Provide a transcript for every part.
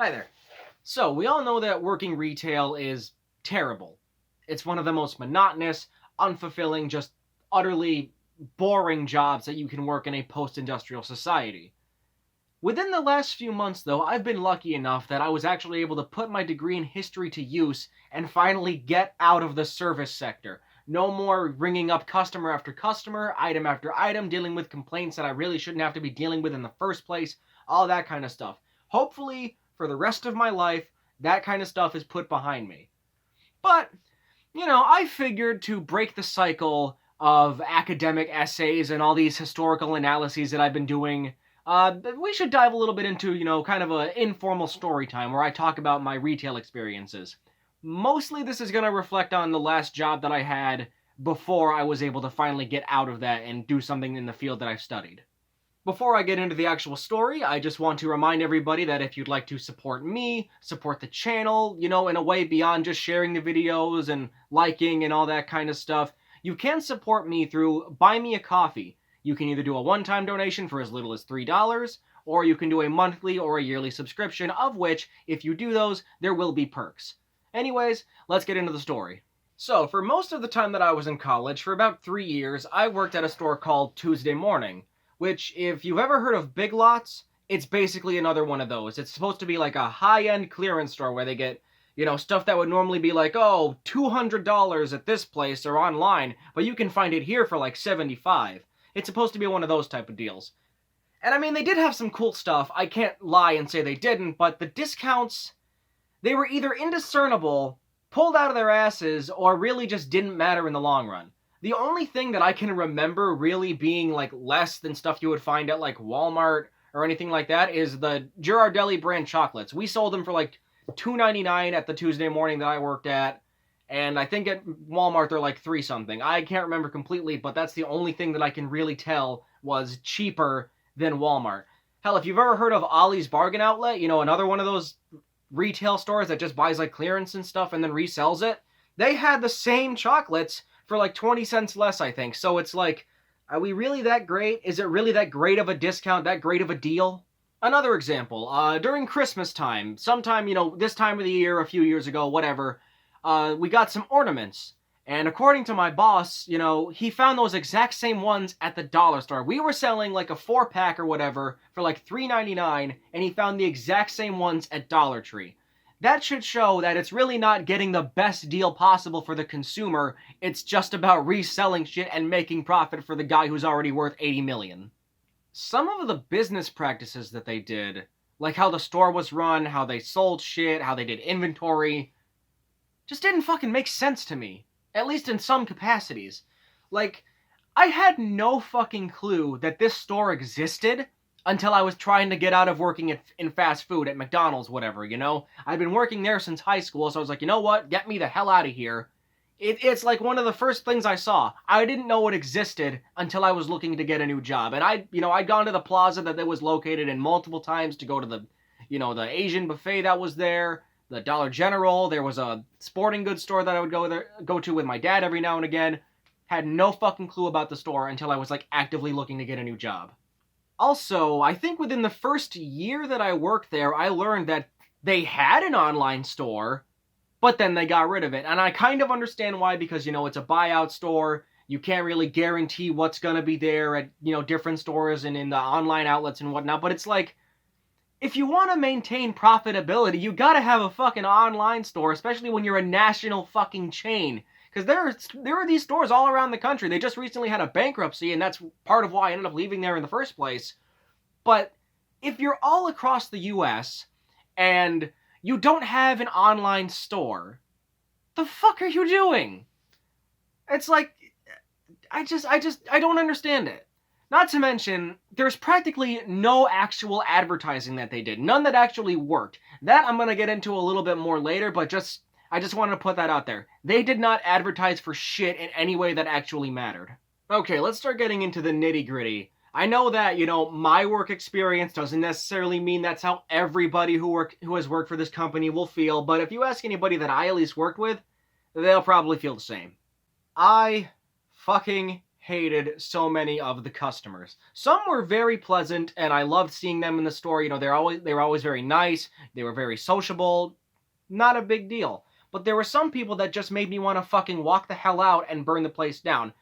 Hi there. So, we all know that working retail is terrible. It's one of the most monotonous, unfulfilling, just utterly boring jobs that you can work in a post-industrial society. Within the last few months, though, I've been lucky enough that I was actually able to put my degree in history to use and finally get out of the service sector. No more ringing up customer after customer, item after item, dealing with complaints that I really shouldn't have to be dealing with in the first place, all that kind of stuff. Hopefully, for the rest of my life, that kind of stuff is put behind me. But, I figured to break the cycle of academic essays and all these historical analyses that I've been doing, we should dive a little bit into, kind of an informal story time where I talk about my retail experiences. Mostly this is going to reflect on the last job that I had before I was able to finally get out of that and do something in the field that I've studied. Before I get into the actual story, I just want to remind everybody that if you'd like to support me, support the channel, in a way beyond just sharing the videos and liking and all that kind of stuff, you can support me through Buy Me a Coffee. You can either do a one-time donation for as little as $3, or you can do a monthly or a yearly subscription, of which, if you do those, there will be perks. Anyways, let's get into the story. So, for most of the time that I was in college, for about 3 years, I worked at a store called Tuesday Morning, which, if you've ever heard of Big Lots, it's basically another one of those. It's supposed to be like a high-end clearance store where they get, stuff that would normally be like, oh, $200 at this place or online, but you can find it here for like $75. It's supposed to be one of those type of deals. And I mean, they did have some cool stuff. I can't lie and say they didn't, but the discounts, they were either indiscernible, pulled out of their asses, or really just didn't matter in the long run. The only thing that I can remember really being like less than stuff you would find at like Walmart or anything like that is the Ghirardelli brand chocolates. We sold them for like $2.99 at the Tuesday Morning that I worked at, and I think at Walmart they're like 3 something. I can't remember completely, but that's the only thing that I can really tell was cheaper than Walmart. Hell, if you've ever heard of Ollie's Bargain Outlet, another one of those retail stores that just buys like clearance and stuff and then resells it, they had the same chocolates for like 20 cents less, I think. So it's like, are we really that great? Is it really that great of a discount, that great of a deal? Another example, during Christmas time, sometime, this time of the year, a few years ago, whatever, we got some ornaments. And according to my boss, he found those exact same ones at the dollar store. We were selling like a 4-pack or whatever for like $3.99, and he found the exact same ones at Dollar Tree. That should show that it's really not getting the best deal possible for the consumer. It's just about reselling shit and making profit for the guy who's already worth $80 million. Some of the business practices that they did, like how the store was run, how they sold shit, how they did inventory, just didn't fucking make sense to me. At least in some capacities. Like, I had no fucking clue that this store existed until I was trying to get out of working in fast food at McDonald's, whatever, I'd been working there since high school, so I was like, you know what? Get me the hell out of here. It's like one of the first things I saw. I didn't know it existed until I was looking to get a new job. And I'd gone to the plaza that it was located in multiple times to go to the, the Asian buffet that was there, the Dollar General. There was a sporting goods store that I would go to with my dad every now and again. Had no fucking clue about the store until I was like actively looking to get a new job. Also, I think within the first year that I worked there, I learned that they had an online store, but then they got rid of it. And I kind of understand why, because, it's a buyout store. You can't really guarantee what's going to be there at, different stores and in the online outlets and whatnot. But it's like, if you want to maintain profitability, you got to have a fucking online store, especially when you're a national fucking chain. Because there are these stores all around the country. They just recently had a bankruptcy, and that's part of why I ended up leaving there in the first place. But if you're all across the U.S. and you don't have an online store, the fuck are you doing? It's like, I don't understand it. Not to mention, there's practically no actual advertising that they did. None that actually worked. That I'm going to get into a little bit more later, but I just wanted to put that out there. They did not advertise for shit in any way that actually mattered. Okay, let's start getting into the nitty-gritty. I know that, my work experience doesn't necessarily mean that's how everybody who has worked for this company will feel, but if you ask anybody that I at least worked with, they'll probably feel the same. I fucking hated so many of the customers. Some were very pleasant, and I loved seeing them in the store. You know, they were always very nice. They were very sociable. Not a big deal. But there were some people that just made me want to fucking walk the hell out and burn the place down.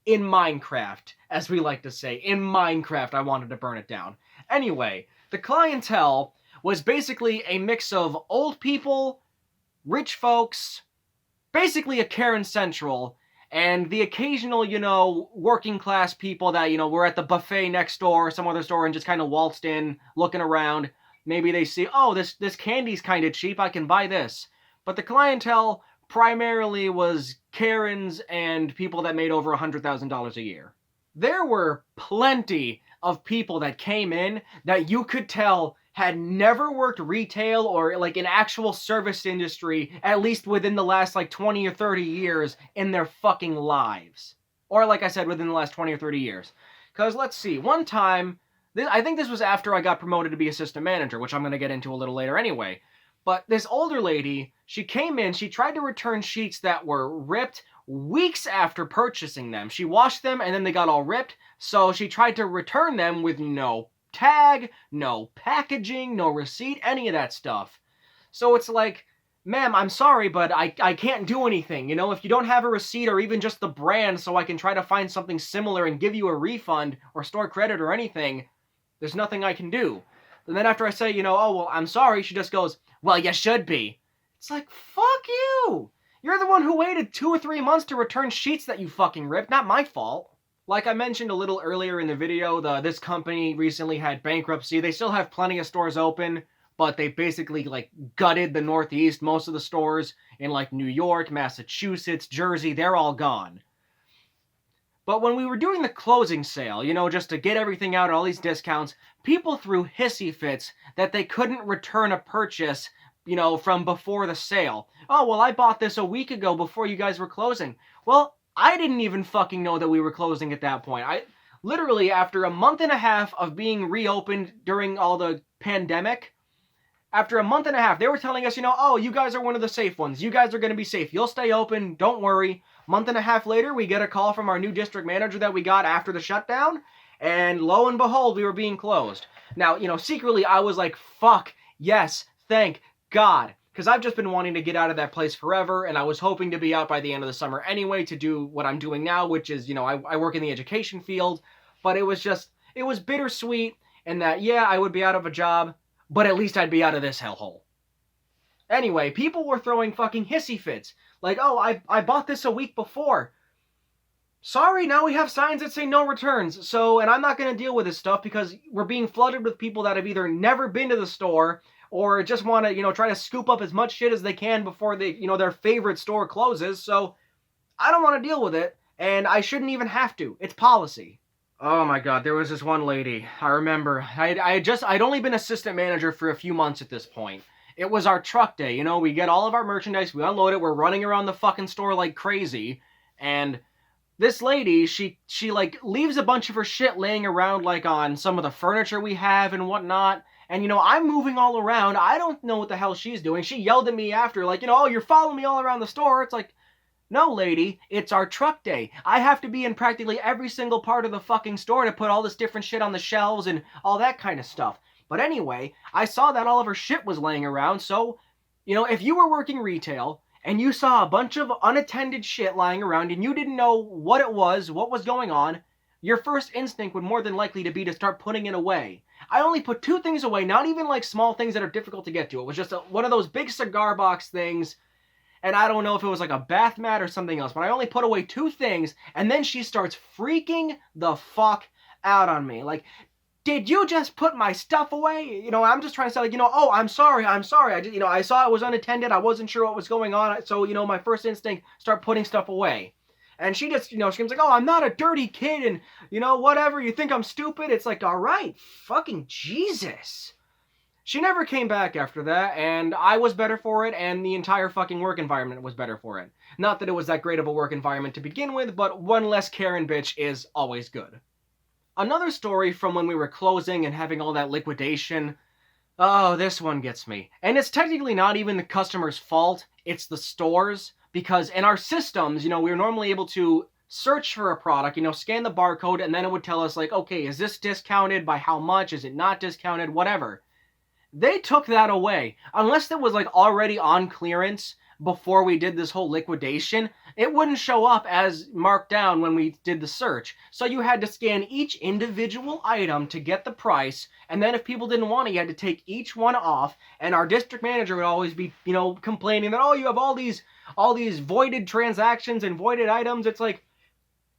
In Minecraft, as we like to say. In Minecraft, I wanted to burn it down. Anyway, the clientele was basically a mix of old people, rich folks, basically a Karen Central, and the occasional, you know, working class people that, you know, were at the buffet next door or some other store and just kind of waltzed in, looking around. Maybe they see, oh, this candy's kind of cheap, I can buy this. But the clientele primarily was Karens and people that made over $100,000 a year. There were plenty of people that came in that you could tell had never worked retail or like an actual service industry, at least within the last like 20 or 30 years in their fucking lives. Or like I said, within the last 20 or 30 years. Because let's see, one time, I think this was after I got promoted to be assistant manager, which I'm going to get into a little later anyway. But this older lady, she came in, she tried to return sheets that were ripped weeks after purchasing them. She washed them and then they got all ripped, so she tried to return them with no tag, no packaging, no receipt, any of that stuff. So it's like, ma'am, I'm sorry, but I can't do anything. You know, if you don't have a receipt or even just the brand so I can try to find something similar and give you a refund or store credit or anything, there's nothing I can do. And then after I say, you know, oh, well, I'm sorry, she just goes, well, you should be. It's like, fuck you. You're the one who waited 2 or 3 months to return sheets that you fucking ripped, not my fault. Like I mentioned a little earlier in the video, this company recently had bankruptcy. They still have plenty of stores open, but they basically like gutted the Northeast. Most of the stores in like New York, Massachusetts, Jersey, they're all gone. But when we were doing the closing sale, you know, just to get everything out, all these discounts, people threw hissy fits that they couldn't return a purchase, you know, from before the sale. Oh, well, I bought this a week ago before you guys were closing. Well, I didn't even fucking know that we were closing at that point. I literally, after a month and a half of being reopened during all the pandemic, after a month and a half, they were telling us, you know, oh, you guys are one of the safe ones. You guys are going to be safe. You'll stay open. Don't worry. Month and a half later, we get a call from our new district manager that we got after the shutdown, and lo and behold, we were being closed. Now, you know, secretly, I was like, fuck, yes, thank God. Because I've just been wanting to get out of that place forever, and I was hoping to be out by the end of the summer anyway to do what I'm doing now, which is, you know, I work in the education field, but it was bittersweet in that, yeah, I would be out of a job, but at least I'd be out of this hellhole. Anyway, people were throwing fucking hissy fits. Like, oh, I bought this a week before. Sorry, now we have signs that say no returns. So, and I'm not going to deal with this stuff because we're being flooded with people that have either never been to the store or just want to, you know, try to scoop up as much shit as they can before they, you know, their favorite store closes. So, I don't want to deal with it, and I shouldn't even have to. It's policy. Oh my God, there was this one lady. I remember. I'd only been assistant manager for a few months at this point. It was our truck day, you know, we get all of our merchandise, we unload it, we're running around the fucking store like crazy, and this lady, she like leaves a bunch of her shit laying around like on some of the furniture we have and whatnot, and you know, I'm moving all around, I don't know what the hell she's doing. She yelled at me after, like, you know, oh, you're following me all around the store. It's like, no, lady, it's our truck day. I have to be in practically every single part of the fucking store to put all this different shit on the shelves and all that kind of stuff. But anyway, I saw that all of her shit was laying around, so, you know, if you were working retail and you saw a bunch of unattended shit lying around and you didn't know what it was, what was going on, your first instinct would more than likely to be to start putting it away. I only put 2 things away, not even like small things that are difficult to get to. It was just one of those big cigar box things, and I don't know if it was like a bath mat or something else, but I only put away 2 things, and then she starts freaking the fuck out on me. Like, did you just put my stuff away? You know, I'm just trying to say, like, you know, oh, I'm sorry. I just, you know, I saw it was unattended. I wasn't sure what was going on. So, you know, my first instinct, start putting stuff away. And she just, you know, screams like, oh, I'm not a dirty kid. And, you know, whatever. You think I'm stupid? It's like, all right, fucking Jesus. She never came back after that. And I was better for it. And the entire fucking work environment was better for it. Not that it was that great of a work environment to begin with, but one less Karen bitch is always good. Another story from when we were closing and having all that liquidation. Oh, this one gets me. And it's technically not even the customer's fault. It's the store's. Because in our systems, you know, we were normally able to search for a product, scan the barcode, and then it would tell us, like, okay, is this discounted by how much? Is it not discounted? Whatever. They took that away. Unless it was, like, already on clearance before we did this whole liquidation, it wouldn't show up as marked down when we did the search. So you had to scan each individual item to get the price, and then if people didn't want it, you had to take each one off, and our district manager would always be, complaining that, oh, you have all these voided transactions and voided items. It's like,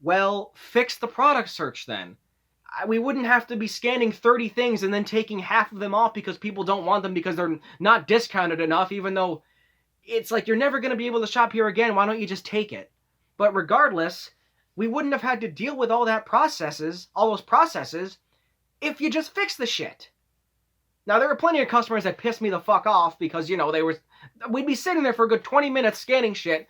well, fix the product search then. We wouldn't have to be scanning 30 things and then taking half of them off because people don't want them because they're not discounted enough, even though it's like, you're never going to be able to shop here again. Why don't you just take it? But regardless, we wouldn't have had to deal with all those processes, if you just fix the shit. Now, there are plenty of customers that piss me the fuck off because, we'd be sitting there for a good 20 minutes scanning shit.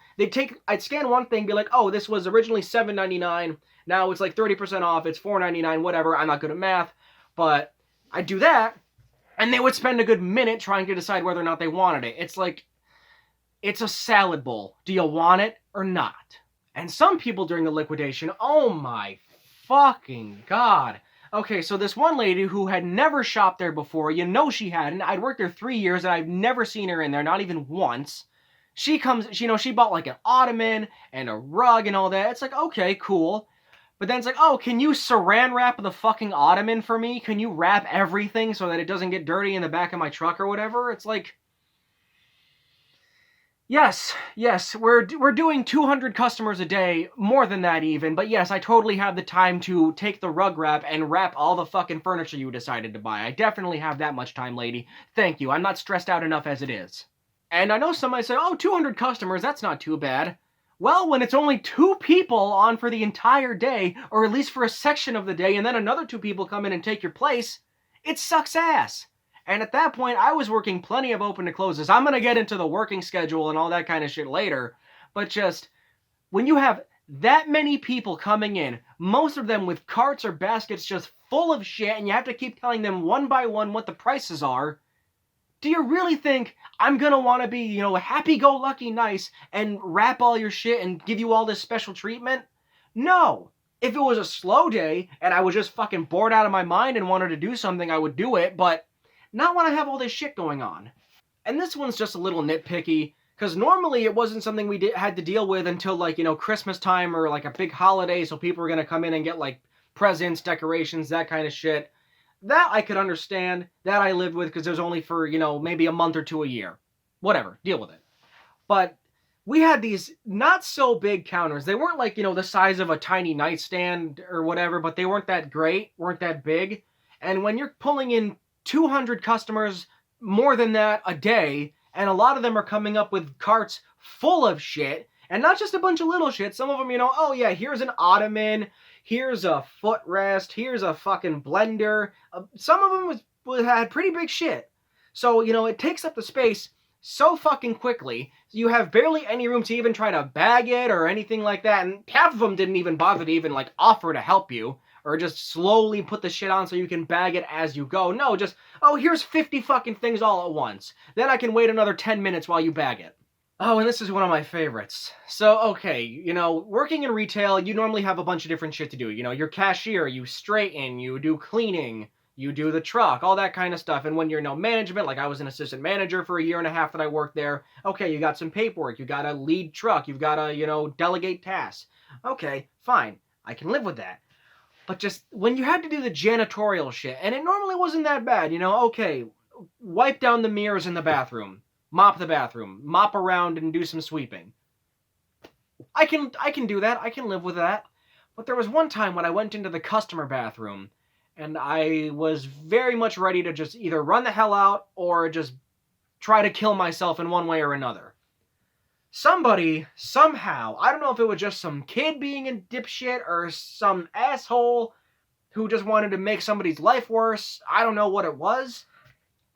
I'd scan one thing, be like, oh, this was originally $7.99. Now it's like 30% off. It's $4.99, whatever. I'm not good at math. But I'd do that, and they would spend a good minute trying to decide whether or not they wanted it. It's like, it's a salad bowl. Do you want it or not? And some people during the liquidation, oh my fucking God. Okay, so this one lady who had never shopped there before, she hadn't. I'd worked there 3 years and I've never seen her in there, not even once. She comes, she bought like an ottoman and a rug and all that. It's like, okay, cool. But then it's like, oh, can you saran wrap the fucking ottoman for me? Can you wrap everything so that it doesn't get dirty in the back of my truck or whatever? It's like, yes, we're doing 200 customers a day, more than that even, but yes, I totally have the time to take the rug wrap and wrap all the fucking furniture you decided to buy. I definitely have that much time, lady. Thank you. I'm not stressed out enough as it is. And I know somebody say, oh, 200 customers, that's not too bad. Well, when it's only 2 people on for the entire day, or at least for a section of the day, and then another 2 people come in and take your place, it sucks ass. And at that point, I was working plenty of open to closes. I'm going to get into the working schedule and all that kind of shit later. But just, when you have that many people coming in, most of them with carts or baskets just full of shit, and you have to keep telling them one by one what the prices are, do you really think I'm going to want to be, happy-go-lucky nice and wrap all your shit and give you all this special treatment? No. If it was a slow day and I was just fucking bored out of my mind and wanted to do something, I would do it, but not when I have all this shit going on. And this one's just a little nitpicky, because normally it wasn't something we had to deal with until, like, Christmas time or, like, a big holiday, so people were going to come in and get, like, presents, decorations, that kind of shit. That I could understand. That I lived with, because it was only for, maybe a month or 2 a year. Whatever, deal with it. But we had these not so big counters. They weren't, like, the size of a tiny nightstand or whatever, but they weren't that great, weren't that big. And when you're pulling in 200 customers, more than that, a day, and a lot of them are coming up with carts full of shit, and not just a bunch of little shit. Some of them, oh yeah, here's an ottoman, here's a footrest, here's a fucking blender. Some of them had pretty big shit. So, it takes up the space so fucking quickly, you have barely any room to even try to bag it or anything like that, and half of them didn't even bother to even, like, offer to help you, or just slowly put the shit on so you can bag it as you go. No, just, oh, here's 50 fucking things all at once. Then I can wait another 10 minutes while you bag it. Oh, and this is one of my favorites. So, okay, working in retail, you normally have a bunch of different shit to do. You're cashier, you straighten, you do cleaning, you do the truck, all that kind of stuff. And when you're management, like I was an assistant manager for a year and a half that I worked there, okay, you got some paperwork, you got to lead truck, you've got to, delegate tasks. Okay, fine, I can live with that. But just when you had to do the janitorial shit, and it normally wasn't that bad, okay, wipe down the mirrors in the bathroom, mop the bathroom, mop around and do some sweeping. I can do that, I can live with that. But there was one time when I went into the customer bathroom, and I was very much ready to just either run the hell out or just try to kill myself in one way or another. Somebody, somehow, I don't know if it was just some kid being a dipshit or some asshole who just wanted to make somebody's life worse. I don't know what it was.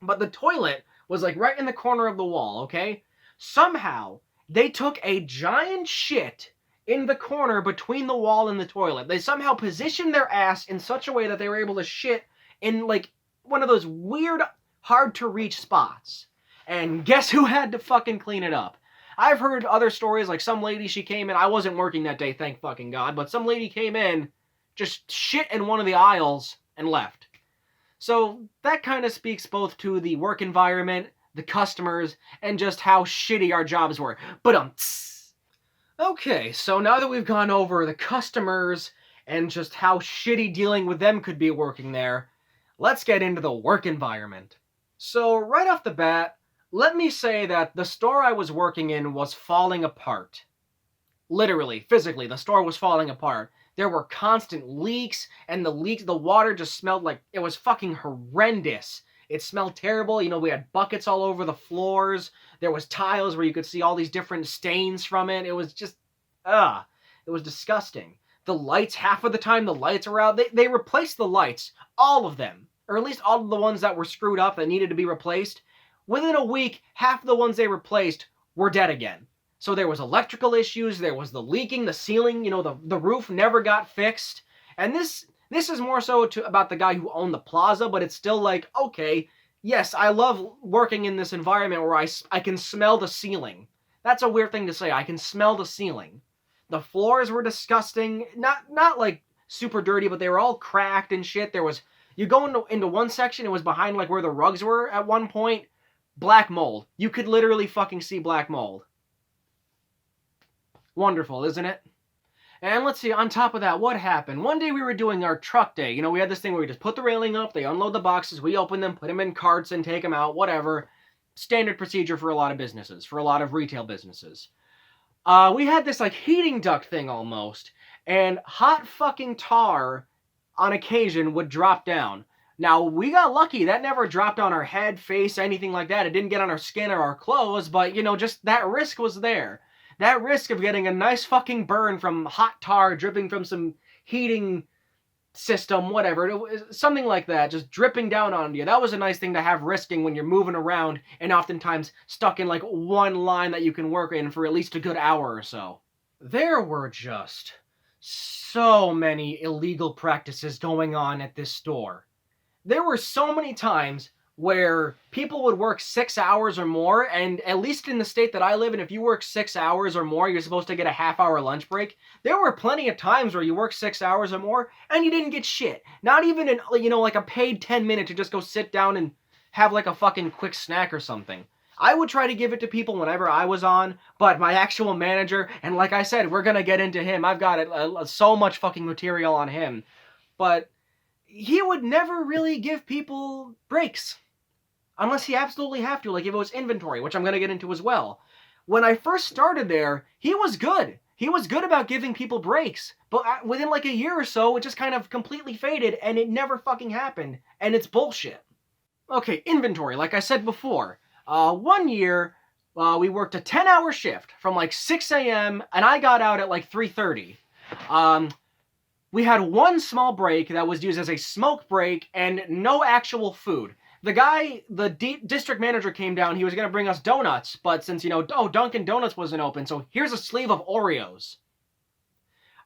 But the toilet was like right in the corner of the wall, okay? Somehow, they took a giant shit in the corner between the wall and the toilet. They somehow positioned their ass in such a way that they were able to shit in like one of those weird, hard to reach spots. And guess who had to fucking clean it up? I've heard other stories, like some lady, she came in, I wasn't working that day, thank fucking God, but some lady came in, just shit in one of the aisles, and left. So that kind of speaks both to the work environment, the customers, and just how shitty our jobs were. Okay, so now that we've gone over the customers and just how shitty dealing with them could be working there, let's get into the work environment. So right off the bat, let me say that the store I was working in was falling apart. Literally, physically, the store was falling apart. There were constant leaks, and the water just smelled like it was fucking horrendous. It smelled terrible. We had buckets all over the floors. There was tiles where you could see all these different stains from it. It was just, it was disgusting. The lights, half of the time, the lights were out. They replaced the lights, all of them, or at least all of the ones that were screwed up that needed to be replaced. Within a week, half of the ones they replaced were dead again. So there was electrical issues, there was the leaking, the ceiling, the roof never got fixed. And this is more so about the guy who owned the plaza, but it's still like, okay, yes, I love working in this environment where I can smell the ceiling. That's a weird thing to say, I can smell the ceiling. The floors were disgusting, not like super dirty, but they were all cracked and shit. You go into one section, it was behind like where the rugs were at one point, black mold. You could literally fucking see black mold. Wonderful, isn't it? And let's see, on top of that, what happened? One day we were doing our truck day. We had this thing where we just put the railing up, they unload the boxes, we open them, put them in carts and take them out, whatever. Standard procedure for a lot of businesses, for a lot of retail businesses. We had this like heating duct thing almost, and hot fucking tar on occasion would drop down. Now, we got lucky. That never dropped on our head, face, anything like that. It didn't get on our skin or our clothes, but, just that risk was there. That risk of getting a nice fucking burn from hot tar dripping from some heating system, whatever, something like that, just dripping down on you. That was a nice thing to have risking when you're moving around and oftentimes stuck in like one line that you can work in for at least a good hour or so. There were just so many illegal practices going on at this store. There were so many times where people would work 6 hours or more, and at least in the state that I live in, if you work 6 hours or more, you're supposed to get a half-hour lunch break. There were plenty of times where you worked 6 hours or more, and you didn't get shit. Not even, like a paid 10 minutes to just go sit down and have like a fucking quick snack or something. I would try to give it to people whenever I was on, but my actual manager, and like I said, we're gonna get into him. I've got so much fucking material on him. But he would never really give people breaks. Unless he absolutely have to, like if it was inventory, which I'm going to get into as well. When I first started there, he was good. He was good about giving people breaks. But within like a year or so, it just kind of completely faded, and it never fucking happened. And it's bullshit. Okay, inventory, like I said before. One year, we worked a 10-hour shift from like 6 a.m., and I got out at like 3:30. We had one small break that was used as a smoke break and no actual food. The district manager came down, he was going to bring us donuts, but since, Dunkin' Donuts wasn't open, so here's a sleeve of Oreos.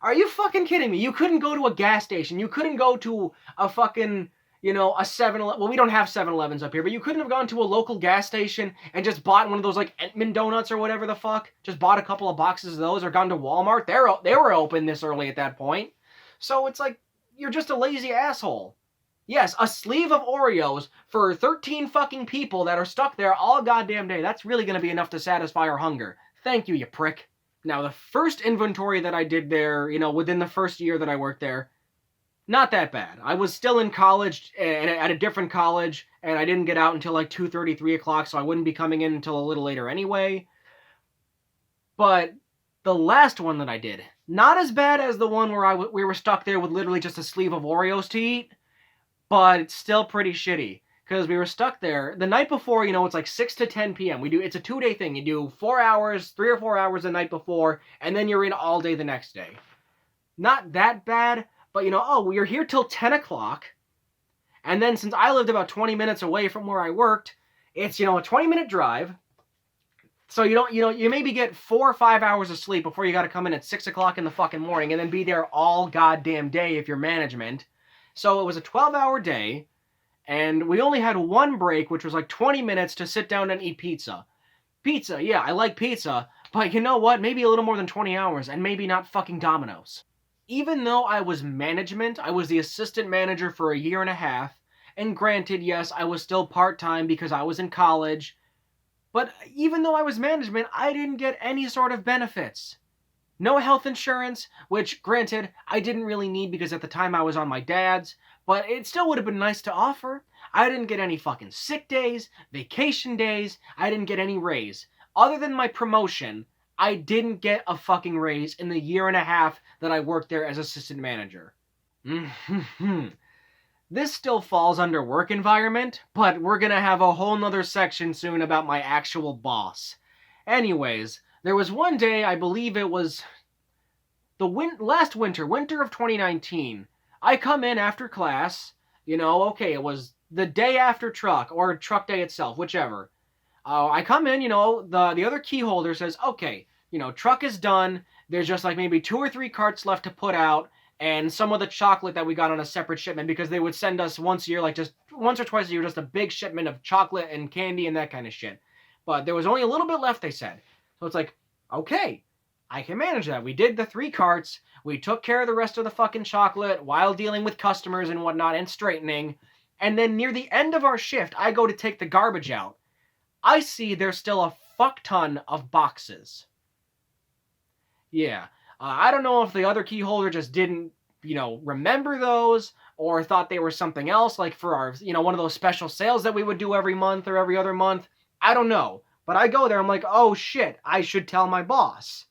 Are you fucking kidding me? You couldn't go to a gas station, you couldn't go to a fucking, a 7-Eleven, well, we don't have 7-Elevens up here, but you couldn't have gone to a local gas station and just bought one of those, like, Entman donuts or whatever the fuck, just bought a couple of boxes of those, or gone to Wal-Mart, they were open this early at that point. So it's like, you're just a lazy asshole. Yes, a sleeve of Oreos for 13 fucking people that are stuck there all goddamn day. That's really going to be enough to satisfy our hunger. Thank you, you prick. Now, the first inventory that I did there, within the first year that I worked there, not that bad. I was still in college, and at a different college, and I didn't get out until like 2:30, 3 o'clock, so I wouldn't be coming in until a little later anyway. But the last one that I did, not as bad as the one where we were stuck there with literally just a sleeve of Oreos to eat, but it's still pretty shitty, because we were stuck there. The night before, it's like 6 to 10 p.m. It's a 2-day thing. You do 4 hours, 3 or 4 hours the night before, and then you're in all day the next day. Not that bad, but you're here till 10 o'clock, and then since I lived about 20 minutes away from where I worked, it's, a 20-minute drive, so you maybe get 4 or 5 hours of sleep before you gotta come in at 6 o'clock in the fucking morning, and then be there all goddamn day if you're management. So it was a 12-hour day, and we only had one break, which was like 20 minutes to sit down and eat pizza. Pizza, yeah, I like pizza, But you know what? Maybe a little more than 20 hours, and maybe not fucking Domino's. Even though I was management, I was the assistant manager for a year and a half, and granted, yes, I was still part-time because I was in college, but even though I was management, I didn't get any sort of benefits. No health insurance, which, granted, I didn't really need because at the time I was on my dad's, but it still would have been nice to offer. I didn't get any fucking sick days, vacation days, I didn't get any raise. Other than my promotion, I didn't get a fucking raise in the year and a half that I worked there as assistant manager. This still falls under work environment, but we're gonna have a whole nother section soon about my actual boss. Anyways, there was one day, I believe it was the last winter of 2019. I come in after class, okay, it was the day after truck, or truck day itself, whichever. I come in, the other key holder says, okay, truck is done. There's just like maybe 2 or 3 carts left to put out, and some of the chocolate that we got on a separate shipment because they would send us once a year, like just once or twice a year, just a big shipment of chocolate and candy and that kind of shit. But there was only a little bit left, they said. So it's like, okay, I can manage that. We did the 3 carts. We took care of the rest of the fucking chocolate while dealing with customers and whatnot and straightening. And then near the end of our shift, I go to take the garbage out. I see there's still a fuck ton of boxes. Yeah. I don't know if the other key holder just didn't, remember those or thought they were something else, like for our, one of those special sales that we would do every month or every other month. I don't know. But I go there, I'm like, oh shit, I should tell my boss.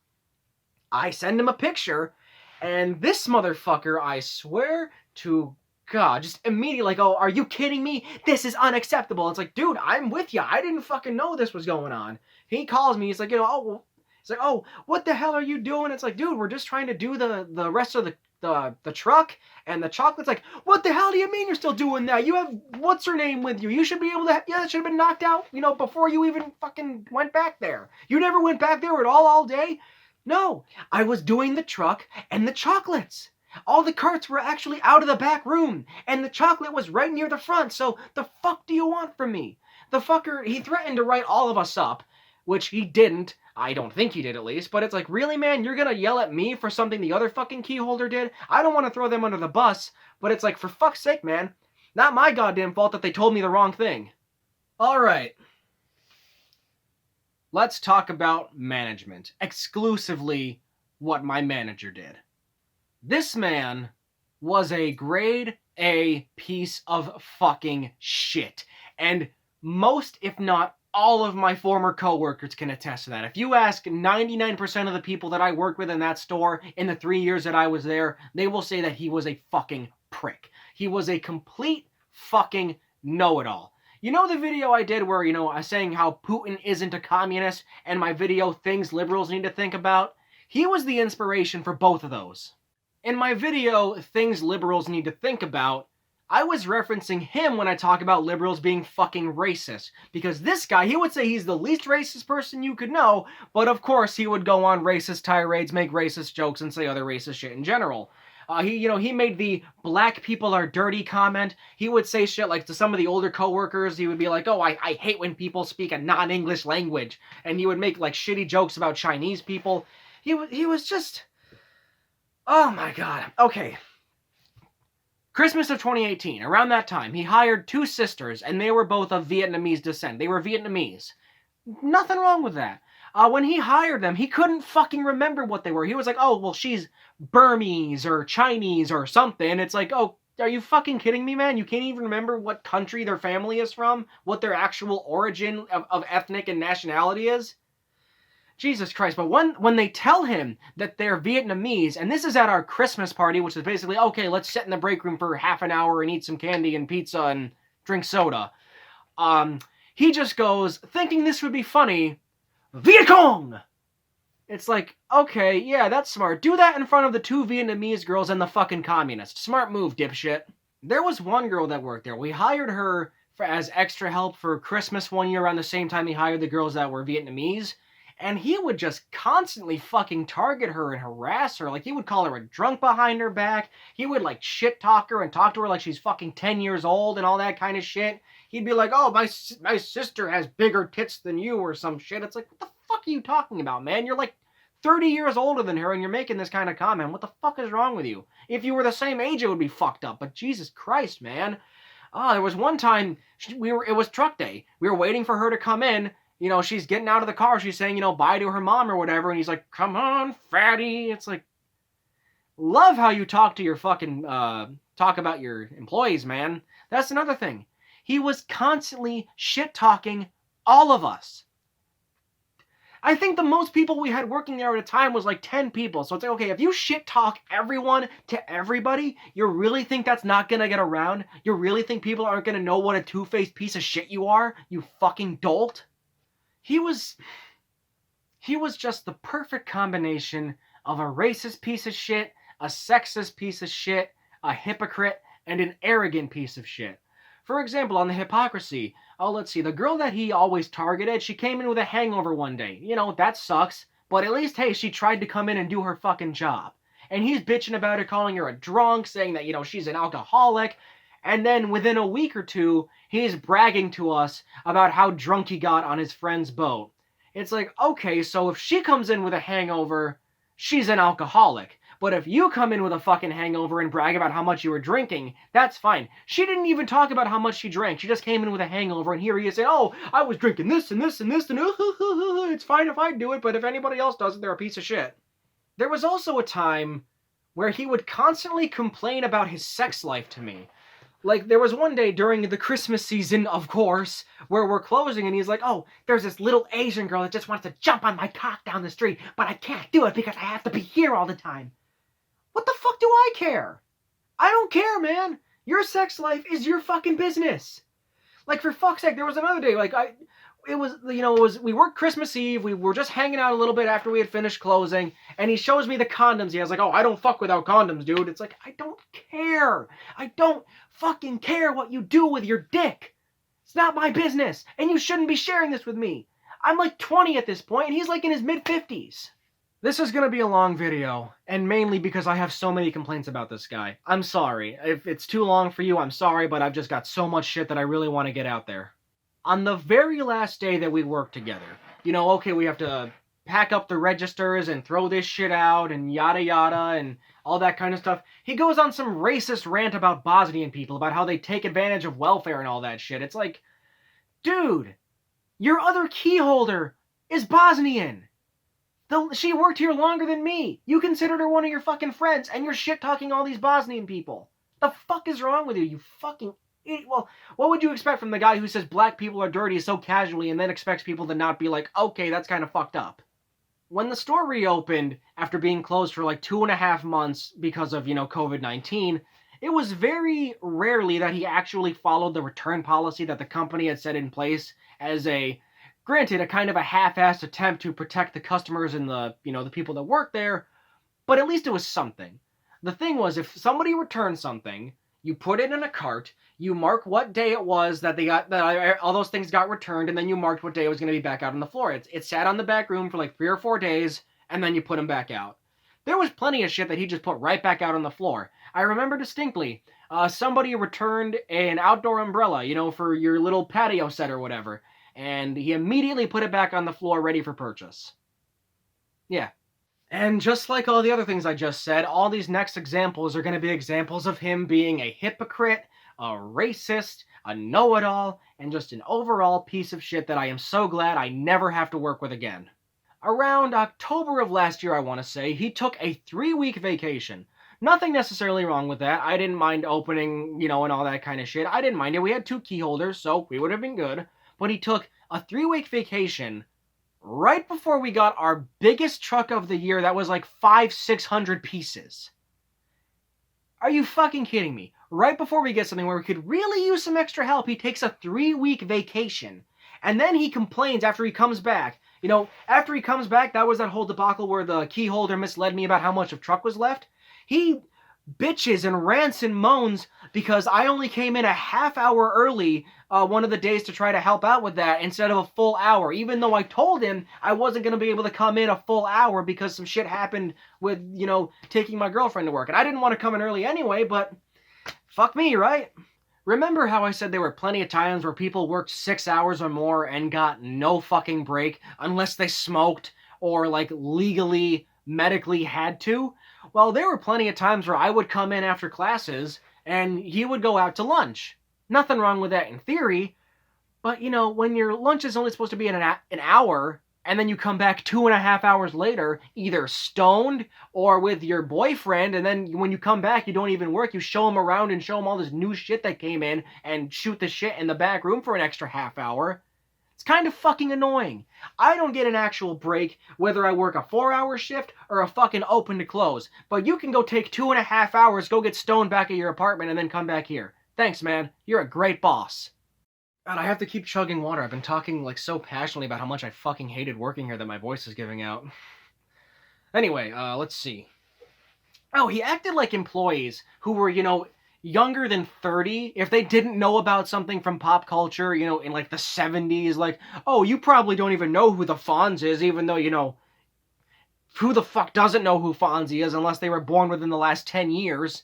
I send him a picture, and this motherfucker, I swear to God, just immediately like, oh, are you kidding me? This is unacceptable. It's like, dude, I'm with you. I didn't fucking know this was going on. He calls me. He's like, it's like, oh, what the hell are you doing? It's like, dude, we're just trying to do the rest of the truck and the chocolate's like, what the hell do you mean you're still doing that? You have what's her name with you? You should be able to, yeah, that should have been knocked out, before you even fucking went back there. You never went back there at all day? No, I was doing the truck and the chocolates. All the carts were actually out of the back room, and the chocolate was right near the front, so the fuck do you want from me? The fucker, he threatened to write all of us up, which he didn't. I don't think he did, at least, but it's like, really, man? You're gonna yell at me for something the other fucking key holder did? I don't want to throw them under the bus, but it's like, for fuck's sake, man. Not my goddamn fault that they told me the wrong thing. Alright. Let's talk about management. Exclusively what my manager did. This man was a grade A piece of fucking shit. And most, if not all of my former coworkers can attest to that. If you ask 99% of the people that I worked with in that store in the 3 years that I was there, they will say that he was a fucking prick. He was a complete fucking know-it-all. You know the video I did where, I was saying how Putin isn't a communist and my video Things Liberals Need to Think About? He was the inspiration for both of those. In my video Things Liberals Need to Think About, I was referencing him when I talk about liberals being fucking racist. Because this guy, he would say he's the least racist person you could know, but of course he would go on racist tirades, make racist jokes, and say other racist shit in general. He made the black people are dirty comment. He would say shit like to some of the older coworkers, he would be like, oh, I hate when people speak a non-English language. And he would make like shitty jokes about Chinese people. He was just... Oh my god. Okay. Christmas of 2018, around that time, he hired 2 sisters, and they were both of Vietnamese descent. They were Vietnamese. Nothing wrong with that. When he hired them, he couldn't fucking remember what they were. He was like, oh, well, she's Burmese or Chinese or something. It's like, oh, are you fucking kidding me, man? You can't even remember what country their family is from? What their actual origin of ethnic and nationality is? Jesus Christ, but when they tell him that they're Vietnamese, and this is at our Christmas party, which is basically, okay, let's sit in the break room for half an hour and eat some candy and pizza and drink soda. He just goes, thinking this would be funny, Viet Cong! It's like, okay, yeah, that's smart. Do that in front of the 2 Vietnamese girls and the fucking communists. Smart move, dipshit. There was one girl that worked there. We hired her as extra help for Christmas one year around the same time he hired the girls that were Vietnamese. And he would just constantly fucking target her and harass her. Like, he would call her a drunk behind her back. He would, like, shit-talk her and talk to her like she's fucking 10 years old and all that kind of shit. He'd be like, oh, my sister has bigger tits than you or some shit. It's like, what the fuck fuck are you talking about, man? You're like 30 years older than her and you're making this kind of comment. What the fuck is wrong with you? If you were the same age, it would be fucked up. But Jesus Christ, man. There was one time it was truck day. We were waiting for her to come in. She's getting out of the car. She's saying, bye to her mom or whatever. And he's like, come on, fatty. It's like, love how you talk to your fucking, talk about your employees, man. That's another thing. He was constantly shit-talking all of us. I think the most people we had working there at a time was like 10 people. So it's like, okay, if you shit-talk everyone to everybody, you really think that's not gonna get around? You really think people aren't gonna know what a two-faced piece of shit you are? You fucking dolt? He was just the perfect combination of a racist piece of shit, a sexist piece of shit, a hypocrite, and an arrogant piece of shit. For example, on the hypocrisy, let's see, the girl that he always targeted, she came in with a hangover one day. That sucks, but at least, hey, she tried to come in and do her fucking job. And he's bitching about her, calling her a drunk, saying that, she's an alcoholic. And then within a week or two, he's bragging to us about how drunk he got on his friend's boat. It's like, okay, so if she comes in with a hangover, she's an alcoholic. But if you come in with a fucking hangover and brag about how much you were drinking, that's fine. She didn't even talk about how much she drank. She just came in with a hangover, and here he is saying, oh, I was drinking this and this and this, and it's fine if I do it, but if anybody else does it, they're a piece of shit. There was also a time where he would constantly complain about his sex life to me. Like, there was one day during the Christmas season, of course, where we're closing, and he's like, oh, there's this little Asian girl that just wants to jump on my cock down the street, but I can't do it because I have to be here all the time. What the fuck do I care? I don't care, man. Your sex life is your fucking business. Like, for fuck's sake, there was another day, we worked Christmas Eve, we were just hanging out a little bit after we had finished closing, and he shows me the condoms he has, like, oh, I don't fuck without condoms, dude. It's like, I don't care. I don't fucking care what you do with your dick. It's not my business, and you shouldn't be sharing this with me. I'm like 20 at this point, and he's like in his mid-50s. This is going to be a long video, and mainly because I have so many complaints about this guy. I'm sorry. If it's too long for you, I'm sorry, but I've just got so much shit that I really want to get out there. On the very last day that we worked together, okay, we have to pack up the registers and throw this shit out and yada yada and all that kind of stuff. He goes on some racist rant about Bosnian people, about how they take advantage of welfare and all that shit. It's like, dude, your other key holder is Bosnian. She worked here longer than me. You considered her one of your fucking friends, and you're shit-talking all these Bosnian people. The fuck is wrong with you, you fucking idiot? Well, what would you expect from the guy who says black people are dirty so casually and then expects people to not be like, okay, that's kind of fucked up? When the store reopened after being closed for like 2.5 months because of, COVID-19, it was very rarely that he actually followed the return policy that the company had set in place as granted, a kind of a half-assed attempt to protect the customers and the people that work there, but at least it was something. The thing was, if somebody returned something, you put it in a cart, you mark what day it was that all those things got returned, and then you marked what day it was going to be back out on the floor. It sat on the back room for like 3 or 4 days, and then you put them back out. There was plenty of shit that he just put right back out on the floor. I remember distinctly, somebody returned an outdoor umbrella, for your little patio set or whatever, and he immediately put it back on the floor ready for purchase. Yeah. And just like all the other things I just said, all these next examples are going to be examples of him being a hypocrite, a racist, a know-it-all, and just an overall piece of shit that I am so glad I never have to work with again. Around October of last year, I want to say, he took a 3-week vacation. Nothing necessarily wrong with that. I didn't mind opening, and all that kind of shit. I didn't mind it. We had 2 key holders, so we would have been good. But he took a 3-week vacation right before we got our biggest truck of the year that was like 500-600 pieces. Are you fucking kidding me? Right before we get something where we could really use some extra help, he takes a 3-week vacation. And then he complains after he comes back. After he comes back, that was that whole debacle where the key holder misled me about how much of truck was left. He bitches and rants and moans because I only came in a half hour early one of the days to try to help out with that instead of a full hour, even though I told him I wasn't going to be able to come in a full hour because some shit happened with, taking my girlfriend to work. And I didn't want to come in early anyway, but fuck me, right? Remember how I said there were plenty of times where people worked 6 hours or more and got no fucking break unless they smoked or, like, legally, medically had to? Well, there were plenty of times where I would come in after classes and he would go out to lunch. Nothing wrong with that in theory, but, you know, when your lunch is only supposed to be in an hour, and then you come back 2.5 hours later, either stoned or with your boyfriend, and then when you come back, you don't even work. You show him around and show him all this new shit that came in and shoot the shit in the back room for an extra half hour. It's kind of fucking annoying. I don't get an actual break whether I work a 4-hour shift or a fucking open to close. But you can go take 2.5 hours, go get stoned back at your apartment, and then come back here. Thanks, man. You're a great boss. God, I have to keep chugging water. I've been talking like so passionately about how much I fucking hated working here that my voice is giving out. Anyway, let's see. Oh, he acted like employees who were, you know, younger than 30, if they didn't know about something from pop culture, you know, in like the 70s, like, oh, you probably don't even know who the Fonz is, even though, you know, who the fuck doesn't know who Fonzie is unless they were born within the last 10 years?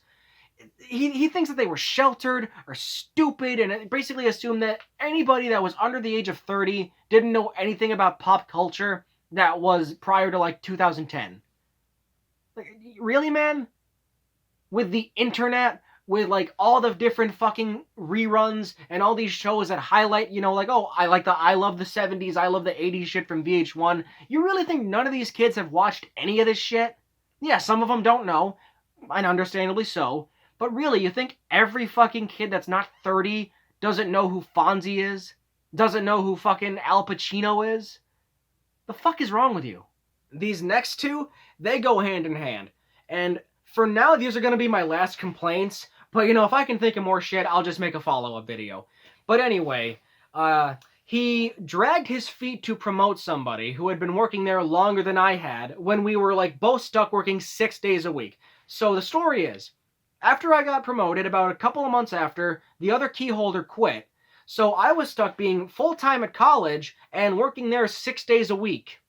He thinks that they were sheltered or stupid and basically assumed that anybody that was under the age of 30 didn't know anything about pop culture that was prior to like 2010. Like, really, man? With the internet, with like all the different fucking reruns and all these shows that highlight, you know, like, oh, I love the 70s, I love the 80s shit from VH1. You really think none of these kids have watched any of this shit? Yeah, some of them don't know, and understandably so. But really, you think every fucking kid that's not 30 doesn't know who Fonzie is? Doesn't know who fucking Al Pacino is? The fuck is wrong with you? These next two, they go hand in hand. And for now, these are going to be my last complaints. But, you know, if I can think of more shit, I'll just make a follow-up video. But anyway, he dragged his feet to promote somebody who had been working there longer than I had when we were, like, both stuck working 6 days a week. So the story is, after I got promoted, about a couple of months after, the other key holder quit. So I was stuck being full-time at college and working there 6 days a week.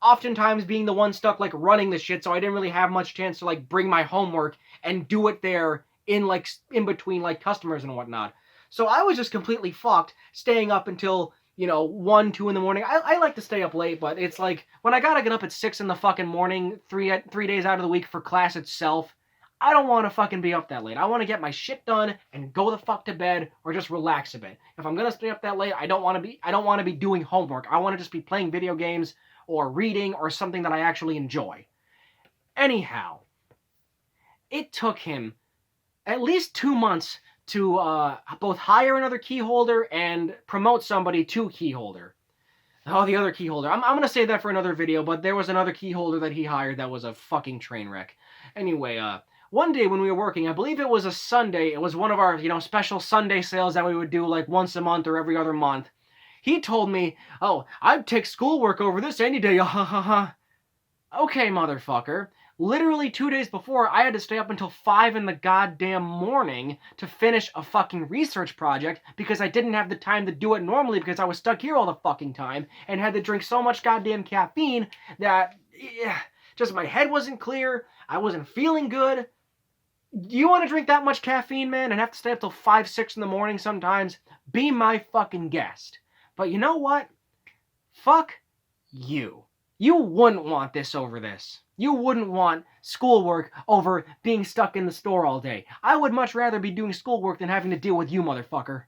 Oftentimes being the one stuck, like, running the shit, so I didn't really have much chance to, like, bring my homework and do it there in, like, in between, like, customers and whatnot. So I was just completely fucked, staying up until, you know, 1, 2 in the morning. I like to stay up late, but it's like, when I gotta get up at 6 in the fucking morning, three days out of the week for class itself, I don't want to fucking be up that late. I want to get my shit done and go the fuck to bed or just relax a bit. If I'm gonna stay up that late, I don't want to be doing homework. I want to just be playing video games or reading or something that I actually enjoy. Anyhow, it took him at least 2 months to both hire another key holder and promote somebody to key holder. Oh, the other key holder. I'm going to save that for another video, but there was another key holder that he hired that was a fucking train wreck. Anyway, one day when we were working, I believe it was a Sunday, it was one of our, you know, special Sunday sales that we would do like once a month or every other month. He told me, oh, I'd take schoolwork over this any day, Okay, motherfucker. Literally 2 days before, I had to stay up until 5 in the goddamn morning to finish a fucking research project because I didn't have the time to do it normally because I was stuck here all the fucking time and had to drink so much goddamn caffeine that just my head wasn't clear, I wasn't feeling good. Do you want to drink that much caffeine, man, and have to stay up till 5, 6 in the morning sometimes? Be my fucking guest. But you know what? Fuck you. You wouldn't want this over this. You wouldn't want schoolwork over being stuck in the store all day. I would much rather be doing schoolwork than having to deal with you, motherfucker.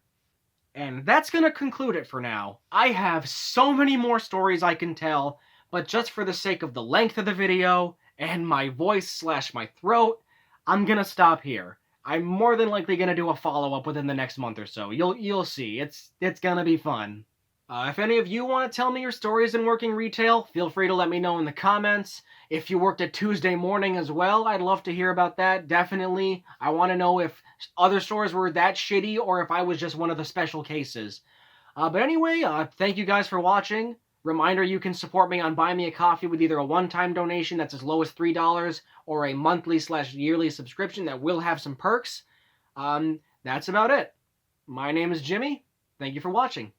And that's gonna conclude it for now. I have so many more stories I can tell, but just for the sake of the length of the video and my voice / my throat, I'm gonna stop here. I'm more than likely gonna do a follow-up within the next month or so. You'll see. It's gonna be fun. If any of you want to tell me your stories in working retail, feel free to let me know in the comments. If you worked at Tuesday morning as well, I'd love to hear about that, definitely. I want to know if other stores were that shitty or if I was just one of the special cases. But anyway, thank you guys for watching. Reminder, you can support me on Buy Me a Coffee with either a one-time donation that's as low as $3 or a monthly / yearly subscription that will have some perks. That's about it. My name is Jimmy. Thank you for watching.